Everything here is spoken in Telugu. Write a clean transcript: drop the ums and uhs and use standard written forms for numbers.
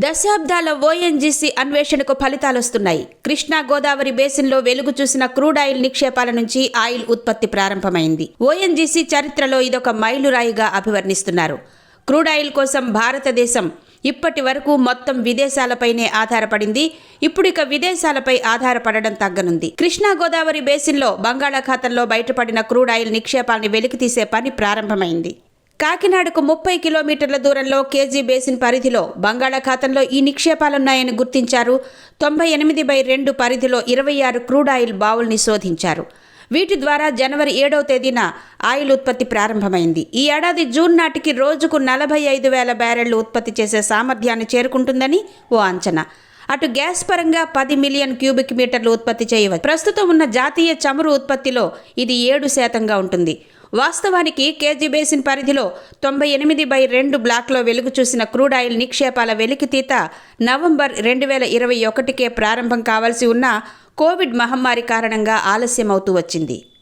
దశాబ్దాల ఓఎన్జీసీ అన్వేషణకు ఫలితాలొస్తున్నాయి. కృష్ణా గోదావరి బేసిన్లో వెలుగు చూసిన క్రూడ్ ఆయిల్ నిక్షేపాల నుంచి ఆయిల్ ఉత్పత్తి ప్రారంభమైంది. ఓఎన్జీసీ చరిత్రలో ఇదొక మైలురాయిగా అభివర్ణిస్తున్నారు. క్రూడ్ ఆయిల్ కోసం భారతదేశం ఇప్పటి వరకు మొత్తం విదేశాలపైనే ఆధారపడింది. ఇప్పుడిక విదేశాలపై ఆధారపడడం తగ్గనుంది. కృష్ణా గోదావరి బేసిన్లో బంగాళాఖాతంలో బయటపడిన క్రూడ్ ఆయిల్ నిక్షేపాల్ని వెలికితీసే పని ప్రారంభమైంది. కాకినాడకు 30 కిలోమీటర్ల దూరంలో కేజీ బేసిన్ పరిధిలో బంగాళాఖాతంలో ఈ నిక్షేపాలున్నాయని గుర్తించారు. 98/2 పరిధిలో 26 క్రూడ్ ఆయిల్ బావుల్ని శోధించారు. వీటి ద్వారా జనవరి 7వ తేదీన ఆయిల్ ఉత్పత్తి ప్రారంభమైంది. ఈ ఏడాది జూన్ నాటికి రోజుకు 45,000 బ్యారెళ్లు ఉత్పత్తి చేసే సామర్థ్యాన్ని చేరుకుంటుందని ఓ అంచనా. అటు గ్యాస్ పరంగా 10 మిలియన్ క్యూబిక్ మీటర్లు ఉత్పత్తి చేయవచ్చు. ప్రస్తుతం ఉన్న జాతీయ చమురు ఉత్పత్తిలో ఇది 7% ఉంటుంది. వాస్తవానికి కేజీ బేసిన్ పరిధిలో 98/2 బ్లాక్లో వెలుగు చూసిన క్రూడ్ ఆయిల్ నిక్షేపాల వెలికితీత నవంబర్ 2021కే ప్రారంభం కావాల్సి ఉన్న కోవిడ్ మహమ్మారి కారణంగా ఆలస్యమవుతూ వచ్చింది.